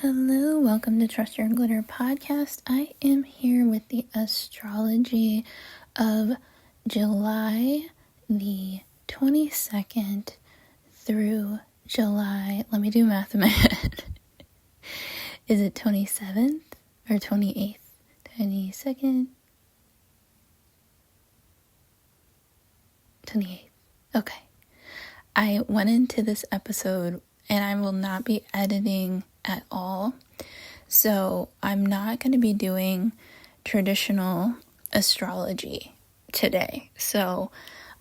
Hello, welcome to Trust Your Glitter podcast. I am here with the astrology of July the 22nd through July, let me do math in my head. Is it 27th or 28th? 22nd? 28th. Okay. I went into this episode and I will not be editing at all. So I'm not going to be doing traditional astrology today. So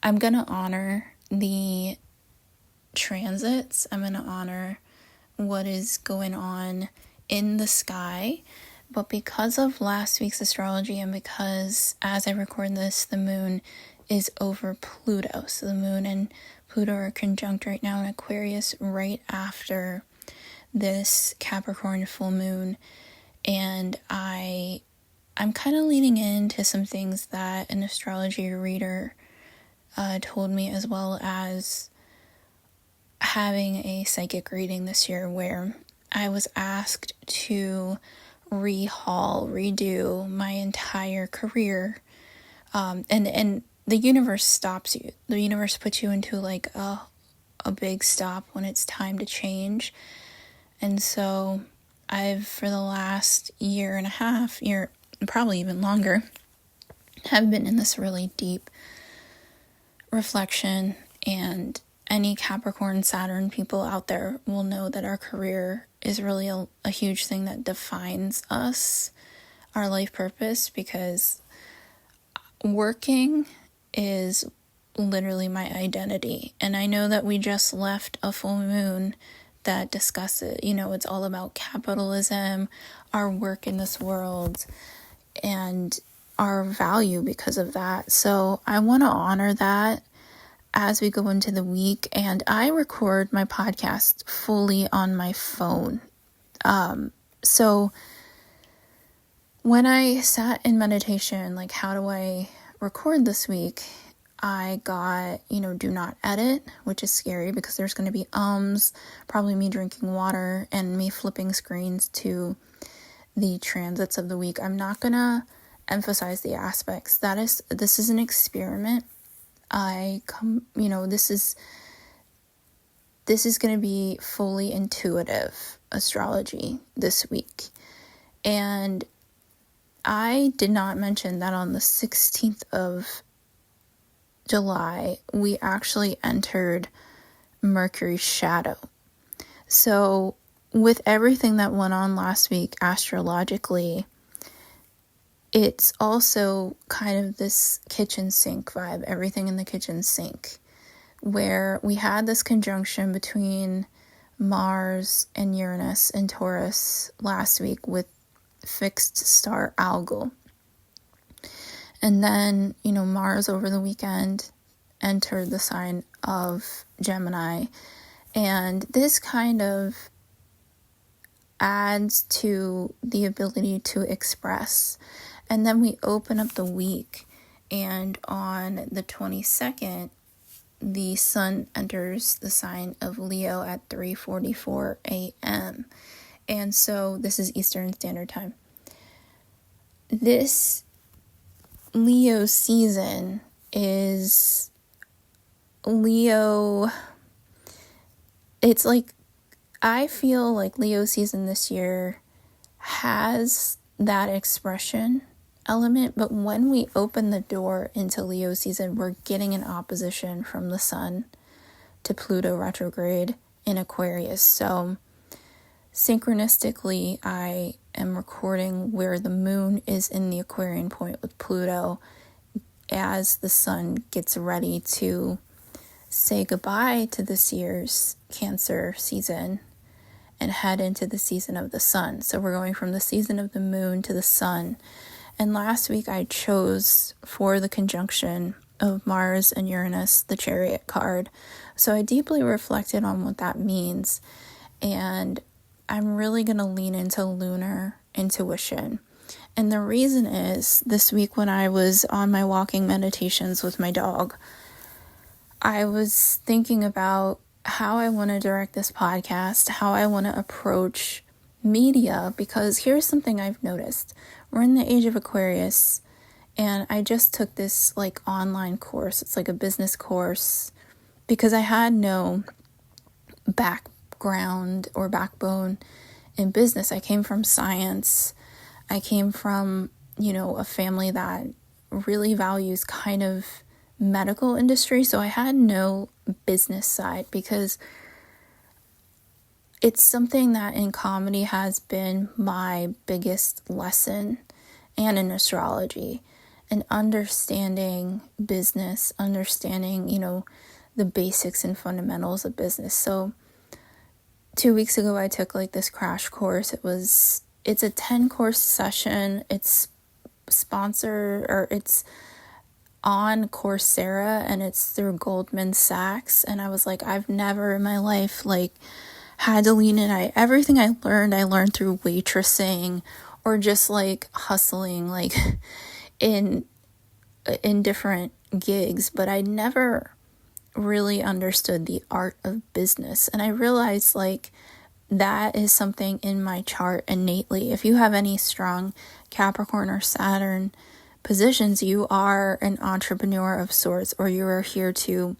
I'm going to honor the transits. I'm going to honor what is going on in the sky. But because of last week's astrology and because as I record this, the moon is over Pluto. So the moon and Pluto are conjunct right now in Aquarius right after this Capricorn full moon, and I'm kind of leaning into some things that an astrology reader told me, as well as having a psychic reading this year where I was asked to redo my entire career, and the universe stops you. The universe puts you into like a big stop when it's time to change. And so I've, for the last year and a half, probably even longer, have been in this really deep reflection. And any Capricorn, Saturn people out there will know that our career is really a huge thing that defines us, our life purpose, because working is literally my identity. And I know that we just left a full moon that discusses, it's all about capitalism, our work in this world, and our value because of that. So I want to honor that as we go into the week. And I record my podcast fully on my phone. So when I sat in meditation, like, how do I record this week? I got, do not edit, which is scary because there's going to be probably me drinking water and me flipping screens to the transits of the week. I'm not going to emphasize the aspects. This is an experiment. This is going to be fully intuitive astrology this week. And I did not mention that on the 16th of July, we actually entered Mercury's shadow. So with everything that went on last week astrologically, it's also kind of this kitchen sink vibe, everything in the kitchen sink, where we had this conjunction between Mars and Uranus and Taurus last week with fixed star Algol. And then, Mars over the weekend entered the sign of Gemini. And this kind of adds to the ability to express. And then we open up the week. And on the 22nd, the sun enters the sign of Leo at 3:44 a.m. And so this is Eastern Standard Time. This Leo season is Leo. It's like, I feel like Leo season this year has that expression element, but when we open the door into Leo season, we're getting an opposition from the sun to Pluto retrograde in Aquarius. So synchronistically, I am recording where the moon is in the Aquarian point with Pluto as the sun gets ready to say goodbye to this year's Cancer season and head into the season of the sun. So we're going from the season of the moon to the sun. And last week I chose for the conjunction of Mars and Uranus, the Chariot card. So I deeply reflected on what that means. And I'm really going to lean into lunar intuition. And the reason is, this week when I was on my walking meditations with my dog, I was thinking about how I want to direct this podcast, how I want to approach media, because here's something I've noticed. We're in the age of Aquarius, and I just took this like online course. It's like a business course because I had no background or backbone in business. I came from science. I came from, a family that really values kind of medical industry. So I had no business side because it's something that in comedy has been my biggest lesson, and in astrology, and understanding business, understanding, the basics and fundamentals of business. So 2 weeks ago, I took like this crash course. It's a 10-course session. It's it's on Coursera, and it's through Goldman Sachs. And I was like, I've never in my life had to lean in. Everything I learned through waitressing or just like hustling in different gigs, but I never really understood the art of business. And I realized that is something in my chart innately. If you have any strong Capricorn or Saturn positions, you are an entrepreneur of sorts, or you are here to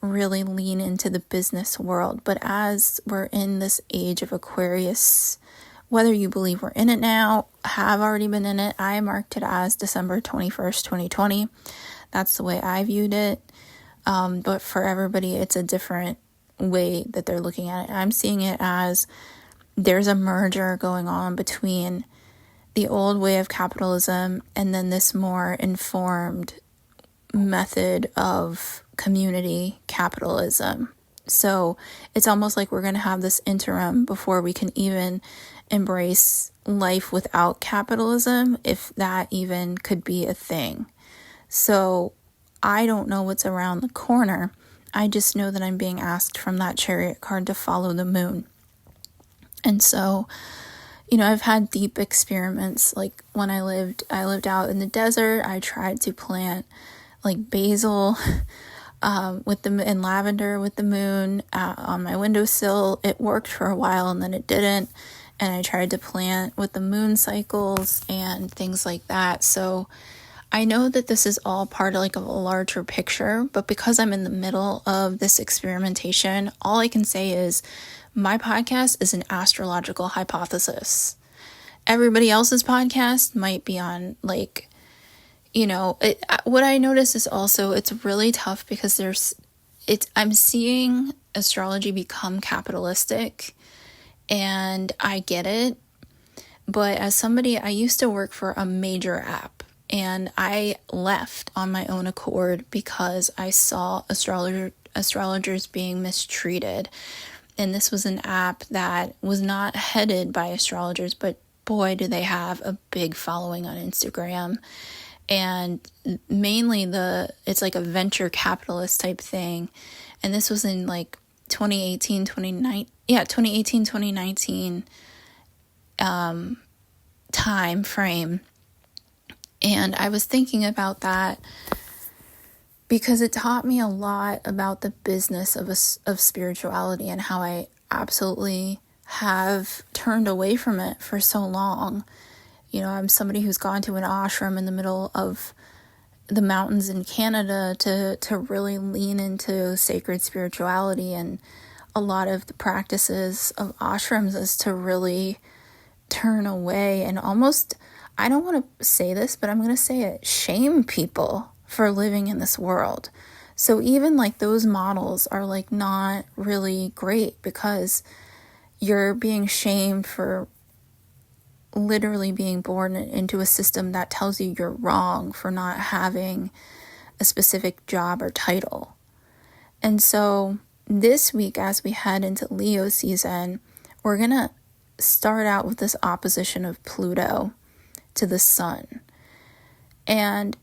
really lean into the business world. But as we're in this age of Aquarius, whether you believe we're in it now, have already been in it, I marked it as December 21st, 2020. That's the way I viewed it. But for everybody, it's a different way that they're looking at it. I'm seeing it as there's a merger going on between the old way of capitalism and then this more informed method of community capitalism. So it's almost like we're going to have this interim before we can even embrace life without capitalism, if that even could be a thing. So I don't know what's around the corner. I just know that I'm being asked from that Chariot card to follow the moon. And so, I've had deep experiments. Like when I lived out in the desert, I tried to plant basil and lavender with the moon on my windowsill. It worked for a while and then it didn't. And I tried to plant with the moon cycles and things like that. So I know that this is all part of a larger picture, but because I'm in the middle of this experimentation, all I can say is my podcast is an astrological hypothesis. Everybody else's podcast might be on what I notice is also it's really tough because I'm seeing astrology become capitalistic, and I get it. But as somebody, I used to work for a major app, and I left on my own accord because I saw astrologers being mistreated. And this was an app that was not headed by astrologers, but boy, do they have a big following on Instagram. And mainly it's like a venture capitalist type thing. And this was in 2018, 2019 time frame. And I was thinking about that because it taught me a lot about the business of spirituality and how I absolutely have turned away from it for so long. I'm somebody who's gone to an ashram in the middle of the mountains in Canada to really lean into sacred spirituality, and a lot of the practices of ashrams is to really turn away and almost, I don't want to say this, but I'm going to say it, shame people for living in this world. So even those models are not really great because you're being shamed for literally being born into a system that tells you you're wrong for not having a specific job or title. And so this week, as we head into Leo season, we're going to start out with this opposition of Pluto to the sun. And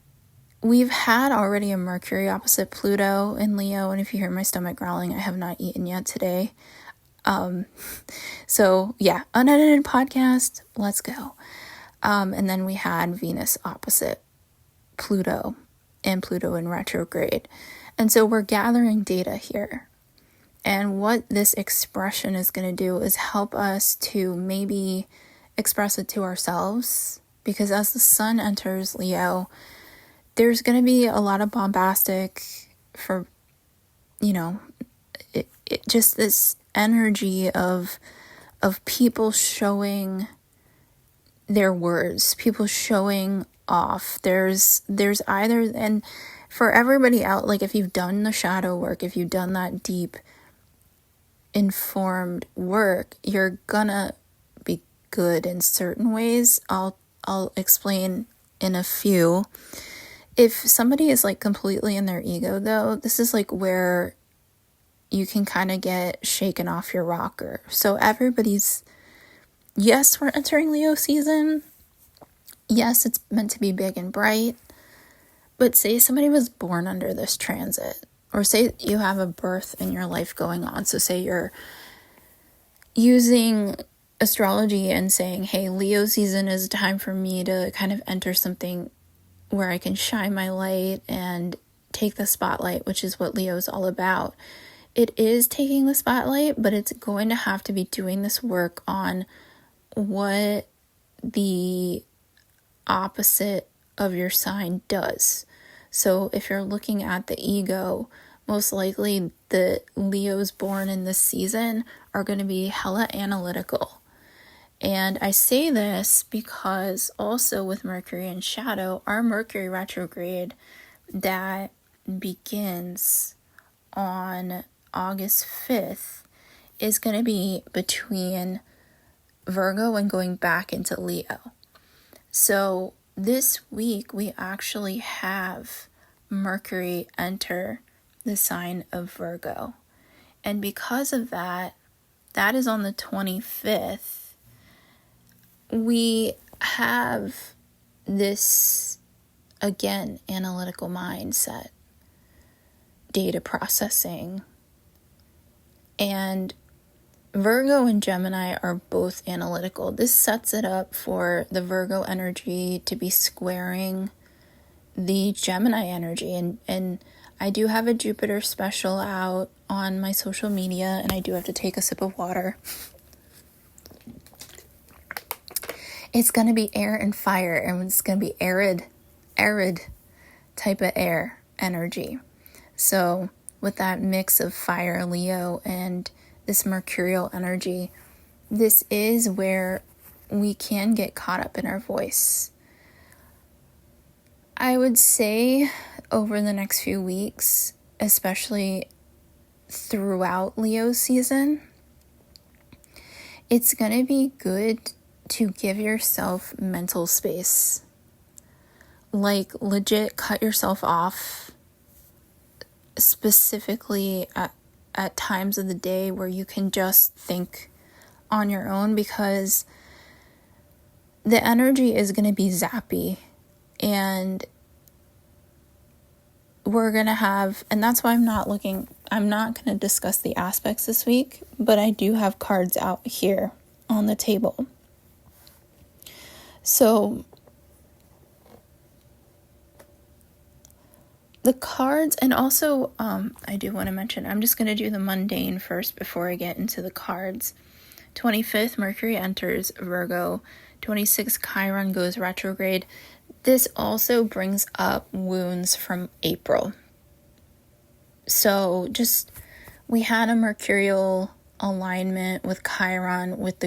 we've had already a Mercury opposite Pluto in Leo. And if you hear my stomach growling, I have not eaten yet today. So yeah, unedited podcast, let's go. And then we had Venus opposite Pluto and Pluto in retrograde. And so we're gathering data here. And what this expression is going to do is help us to maybe express it to ourselves, because as the sun enters Leo, there's going to be a lot of bombastic for, just this energy of people showing their words, people showing off. There's either, and for everybody out, like if you've done the shadow work, if you've done that deep informed work, you're gonna be good in certain ways. I'll explain in a few. If somebody is like completely in their ego though, this is like where you can kind of get shaken off your rocker. So yes, we're entering Leo season. Yes, it's meant to be big and bright. But say somebody was born under this transit, or say you have a birth in your life going on. So say you're using astrology and saying, hey, Leo season is a time for me to kind of enter something where I can shine my light and take the spotlight, which is what Leo is all about. It is taking the spotlight, but it's going to have to be doing this work on what the opposite of your sign does. So if you're looking at the ego, most likely the Leos born in this season are going to be hella analytical. And I say this because also with Mercury in shadow, our Mercury retrograde that begins on August 5th is going to be between Virgo and going back into Leo. So this week we actually have Mercury enter the sign of Virgo. And because of that, that is on the 25th. We have this, again, analytical mindset, data processing, and Virgo and Gemini are both analytical. This sets it up for the Virgo energy to be squaring the Gemini energy. And I do have a Jupiter special out on my social media, and I do have to take a sip of water. It's going to be air and fire, and it's going to be arid type of air energy. So with that mix of fire, Leo, and this mercurial energy, this is where we can get caught up in our voice. I would say over the next few weeks, especially throughout Leo season, it's going to be good to give yourself mental space. Like legit cut yourself off, specifically at times of the day where you can just think on your own, because the energy is going to be zappy, and we're going to have, and that's why I'm not going to discuss the aspects this week, but I do have cards out here on the table. So the cards, and also I do want to mention, I'm just going to do the mundane first before I get into the cards. 25th, Mercury enters Virgo. 26th, Chiron goes retrograde. This also brings up wounds from April. So we had a mercurial alignment with Chiron with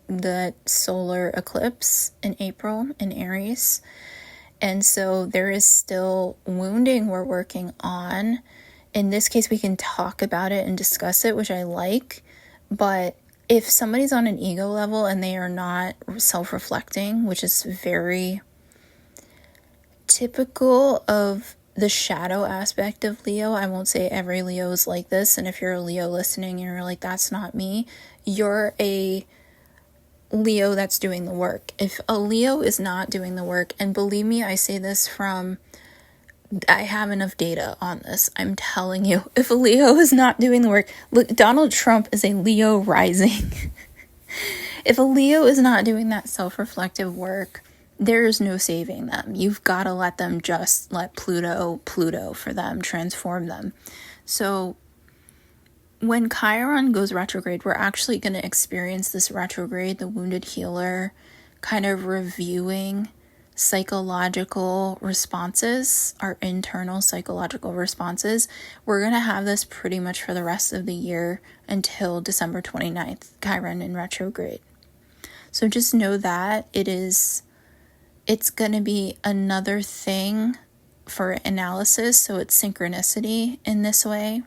the solar eclipse in April in Aries. And so there is still wounding we're working on. In this case, we can talk about it and discuss it, which I like. But if somebody's on an ego level and they are not self-reflecting, which is very typical of the shadow aspect of Leo, I won't say every Leo is like this. And if you're a Leo listening and you're like, that's not me, you're a Leo that's doing the work. If a Leo is not doing the work, and believe me, I say this I have enough data on this. I'm telling you, if a Leo is not doing the work, look, Donald Trump is a Leo rising. If a Leo is not doing that self-reflective work, there is no saving them. You've got to let them just let Pluto for them, transform them. So when Chiron goes retrograde, we're actually going to experience this retrograde, the wounded healer, kind of reviewing psychological responses, our internal psychological responses. We're going to have this pretty much for the rest of the year until December 29th, Chiron in retrograde. So just know that it's going to be another thing for analysis. So it's synchronicity in this way.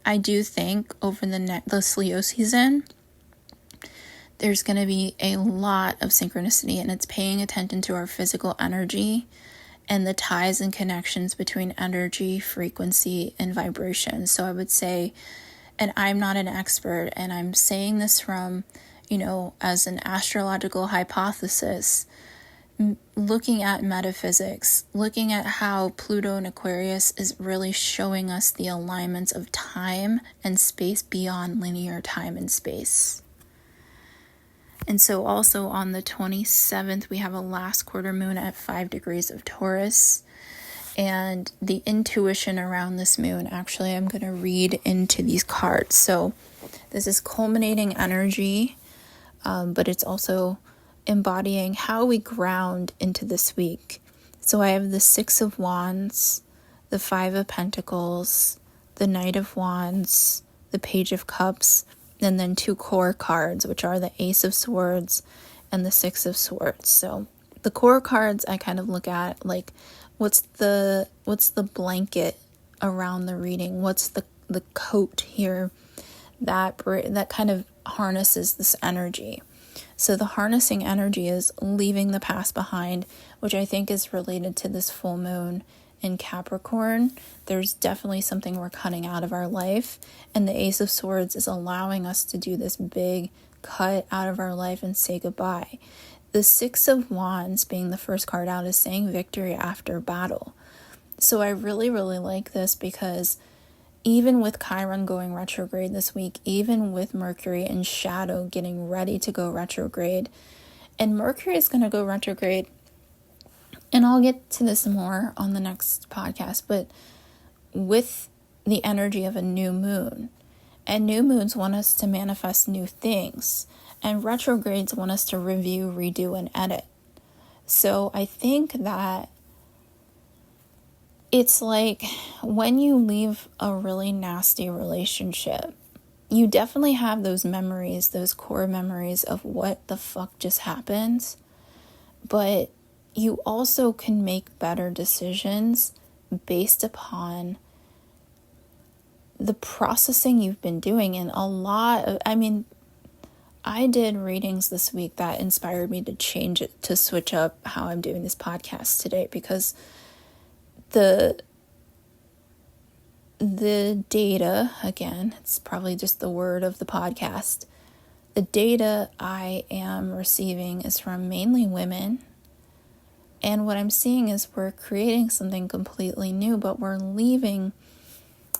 I do think over the Leo season, there's going to be a lot of synchronicity, and it's paying attention to our physical energy and the ties and connections between energy, frequency, and vibration. So I would say, and I'm not an expert, and I'm saying this from, as an astrological hypothesis, looking at metaphysics, looking at how Pluto in Aquarius is really showing us the alignments of time and space beyond linear time and space. And so also on the 27th, we have a last quarter moon at 5 degrees of Taurus. And the intuition around this moon, actually, I'm going to read into these cards. So this is culminating energy, but it's also embodying how we ground into this week. So I have the 6 of Wands, the 5 of Pentacles, the Knight of Wands, the Page of Cups, and then 2 core cards, which are the Ace of Swords and the 6 of Swords. So the core cards I kind of look at like, what's the blanket around the reading? What's the coat here that kind of harnesses this energy? So the harnessing energy is leaving the past behind, which I think is related to this full moon in Capricorn. There's definitely something we're cutting out of our life. And the Ace of Swords is allowing us to do this big cut out of our life and say goodbye. The 6 of Wands, being the first card out, is saying victory after battle. So I really, really like this because even with Chiron going retrograde this week, even with Mercury in shadow getting ready to go retrograde, and Mercury is going to go retrograde, and I'll get to this more on the next podcast, but with the energy of a new moon, and new moons want us to manifest new things, and retrogrades want us to review, redo, and edit. So I think that it's like when you leave a really nasty relationship, you definitely have those memories, those core memories of what the fuck just happened. But you also can make better decisions based upon the processing you've been doing. And I did readings this week that inspired me to change it, to switch up how I'm doing this podcast today, because the data, again, it's probably just the word of the podcast, the data I am receiving is from mainly women, and what I'm seeing is we're creating something completely new, but we're leaving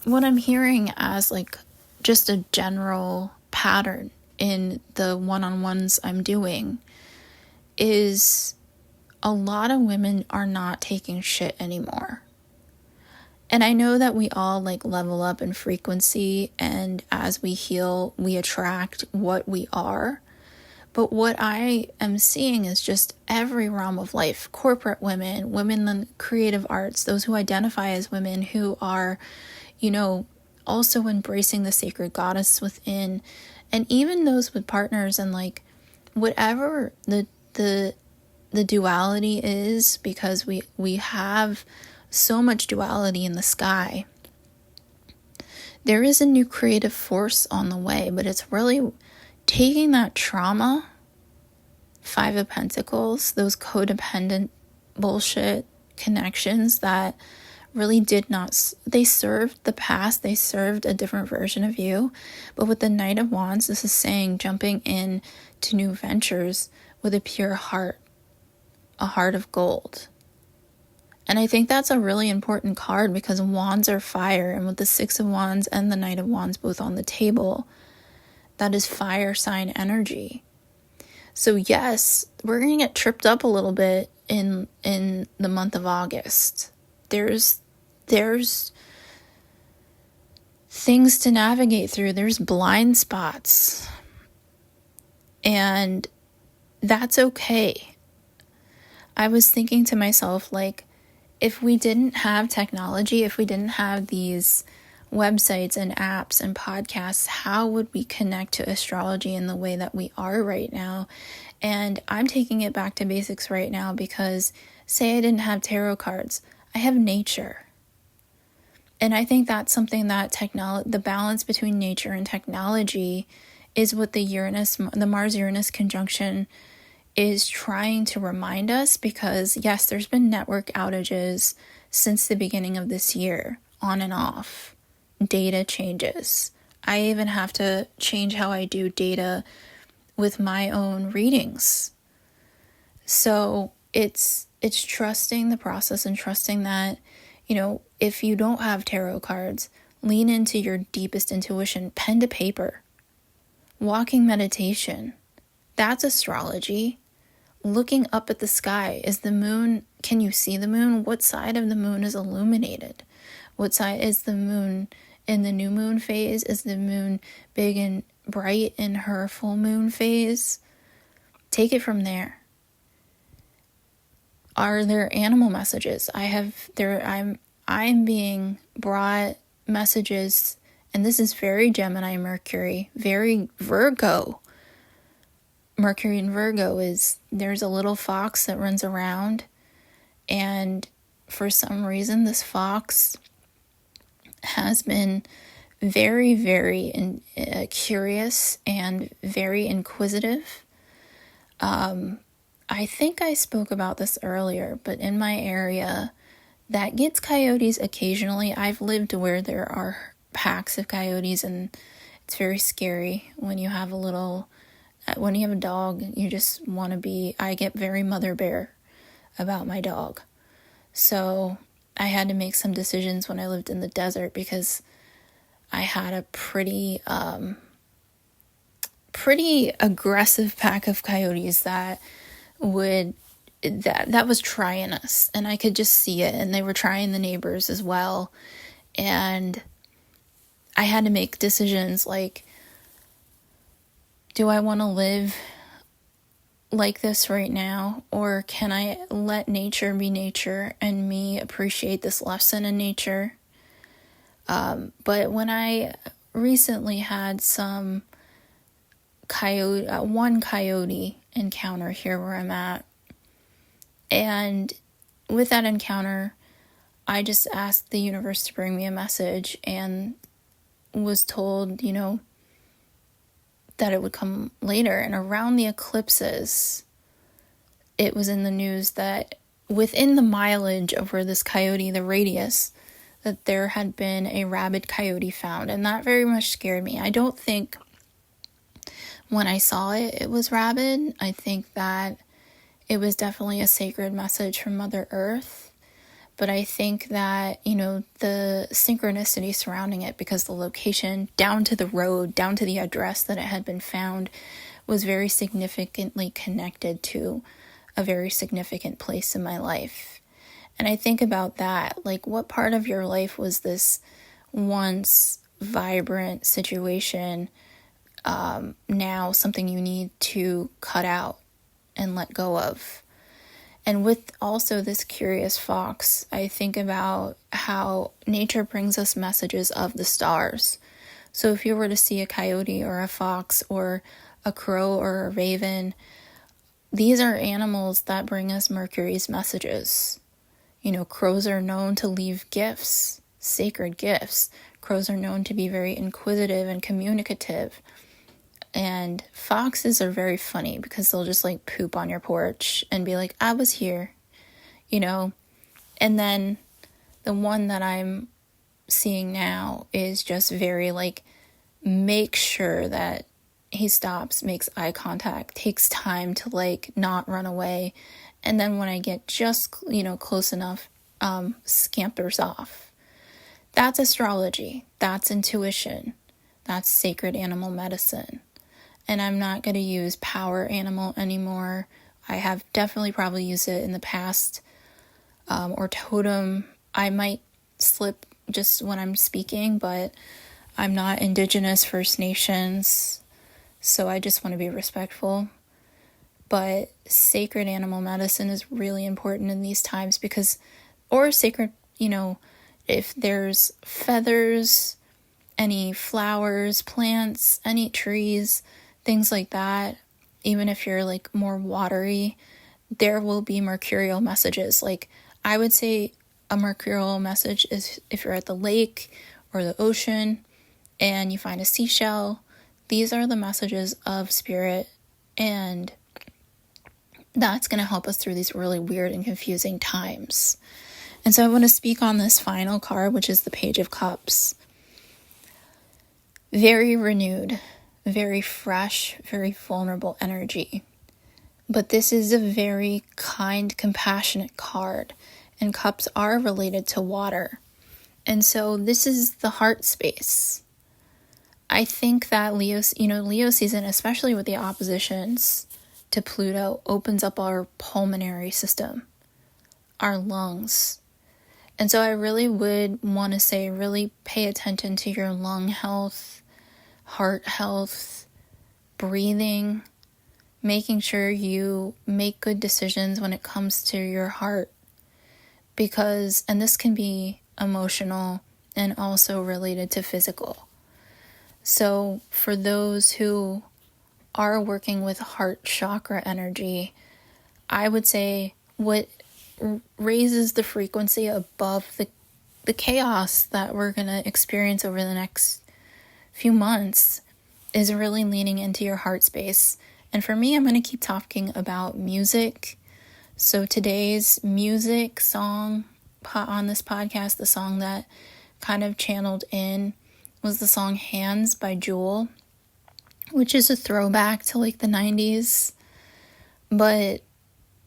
what I'm hearing as like just a general pattern in the one-on-ones I'm doing is a lot of women are not taking shit anymore. And I know that we all like level up in frequency, and as we heal, we attract what we are. But what I am seeing is just every realm of life, corporate women, women in creative arts, those who identify as women who are, also embracing the sacred goddess within, and even those with partners, and like whatever the duality is, because we have so much duality in the sky. There is a new creative force on the way, but it's really taking that trauma, 5 of Pentacles, those codependent bullshit connections that really did not, they served the past, they served a different version of you. But with the Knight of Wands, this is saying jumping in to new ventures with a pure heart, a heart of gold. And I think that's a really important card because wands are fire, and with the 6 of Wands and the Knight of Wands both on the table, that is fire sign energy. So yes, we're going to get tripped up a little bit in the month of August. There's things to navigate through. There's blind spots. And that's okay. I was thinking to myself, like, if we didn't have technology, if we didn't have these websites and apps and podcasts, how would we connect to astrology in the way that we are right now? And I'm taking it back to basics right now because, say I didn't have tarot cards, I have nature. And I think that's something that the balance between nature and technology is what the Mars-Uranus conjunction is trying to remind us, because yes, there's been network outages since the beginning of this year, on and off. Data changes. I even have to change how I do data with my own readings. So it's trusting the process and trusting that, if you don't have tarot cards, lean into your deepest intuition, pen to paper, walking meditation. That's astrology. Looking up at the sky. Is the moon, can you see the moon? What side of the moon is illuminated? What side is the moon in the new moon phase? Is the moon big and bright in her full moon phase? Take it from there. Are there animal messages? I'm being brought messages, and this is very Gemini Mercury, very Virgo. Mercury in Virgo there's a little fox that runs around, and for some reason this fox has been very, very curious and very inquisitive. I think I spoke about this earlier, but in my area that gets coyotes occasionally. I've lived where there are packs of coyotes, and it's very scary when you have a dog. You just want to I get very mother bear about my dog. So I had to make some decisions when I lived in the desert, because I had a pretty aggressive pack of coyotes that was trying us, and I could just see it, and they were trying the neighbors as well. And I had to make decisions like, do I want to live like this right now, or can I let nature be nature and me appreciate this lesson in nature? But when I recently had one coyote encounter here where I'm at, and with that encounter, I just asked the universe to bring me a message, and was told, that it would come later. And around the eclipses, it was in the news that within the mileage of where this coyote, the radius, that there had been a rabid coyote found. And that very much scared me. I don't think when I saw it was rabid. I think that it was definitely a sacred message from Mother Earth. But I think that, the synchronicity surrounding it, because the location, down to the road, down to the address that it had been found, was very significantly connected to a very significant place in my life. And I think about that, like, what part of your life was this once vibrant situation now something you need to cut out and let go of? And with also this curious fox, I think about how nature brings us messages of the stars. So if you were to see a coyote or a fox or a crow or a raven, these are animals that bring us Mercury's messages. Crows are known to leave gifts, sacred gifts. Crows are known to be very inquisitive and communicative. And foxes are very funny, because they'll just poop on your porch and be like, I was here, And then the one that I'm seeing now is just very make sure that he stops, makes eye contact, takes time to not run away. And then when I get just, close enough, scampers off. That's astrology. That's intuition. That's sacred animal medicine. And I'm not going to use power animal anymore. I have definitely probably used it in the past. Or totem. I might slip just when I'm speaking, but I'm not Indigenous First Nations, so I just want to be respectful. But sacred animal medicine is really important in these times because, or sacred, if there's feathers, any flowers, plants, any trees, things like that, even if you're like more watery, there will be mercurial messages. Like, I would say a mercurial message is if you're at the lake or the ocean and you find a seashell. These are the messages of spirit, and that's going to help us through these really weird and confusing times. And so I want to speak on this final card, which is the Page of Cups. Very renewed, very fresh, very vulnerable energy. But this is a very kind, compassionate card, and cups are related to water. And so this is the heart space. I think that Leo season, especially with the oppositions to Pluto, opens up our pulmonary system, our lungs. And so I really would want to say, really pay attention to your lung health, heart health, breathing, making sure you make good decisions when it comes to your heart. Because, and this can be emotional and also related to physical. So for those who are working with heart chakra energy, I would say what raises the frequency above the chaos that we're going to experience over the next few months is really leaning into your heart space. And for me, I'm going to keep talking about music. So today's music song on this podcast, the song that kind of channeled in, was the song Hands by Jewel, which is a throwback to like the 90s. But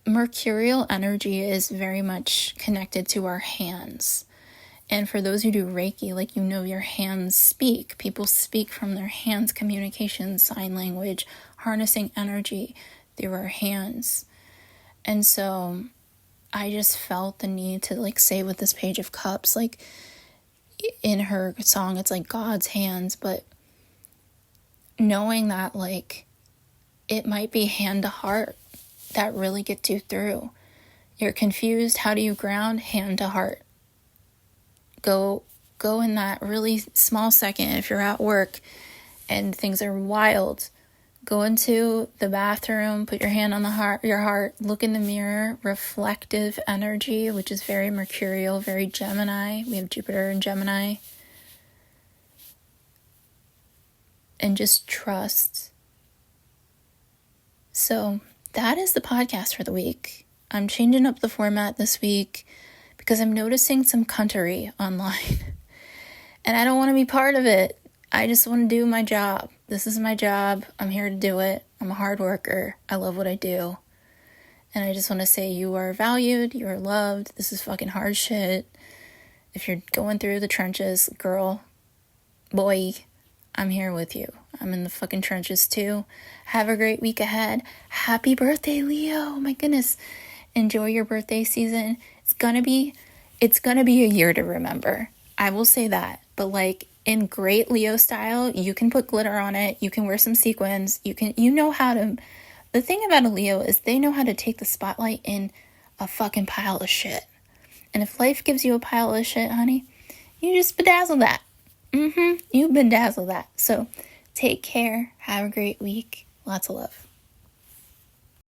mercurial energy is very much connected to our hands. And for those who do Reiki, like, your hands speak. People speak from their hands, communication, sign language, harnessing energy through our hands. And so I just felt the need to like say with this Page of Cups, like in her song, it's like God's hands, but knowing that like it might be hand to heart that really gets you through. You're confused. How do you ground? Hand to heart. Go in that really small second. If you're at work and things are wild, go into the bathroom, put your hand on your heart, look in the mirror, reflective energy, which is very mercurial, very Gemini. We have Jupiter in Gemini. And just trust. So that is the podcast for the week. I'm changing up the format this week because I'm noticing some cuntery online. And I don't want to be part of it. I just want to do my job. This is my job. I'm here to do it. I'm a hard worker. I love what I do. And I just want to say you are valued. You are loved. This is fucking hard shit. If you're going through the trenches, girl, boy, I'm here with you. I'm in the fucking trenches too. Have a great week ahead. Happy birthday, Leo. Oh my goodness. Enjoy your birthday season. It's gonna be a year to remember. I will say that. But like in great Leo style, you can put glitter on it. You can wear some sequins. You know how to. The thing about a Leo is they know how to take the spotlight in a fucking pile of shit. And if life gives you a pile of shit, honey, you just bedazzle that. You bedazzle that. So take care. Have a great week. Lots of love.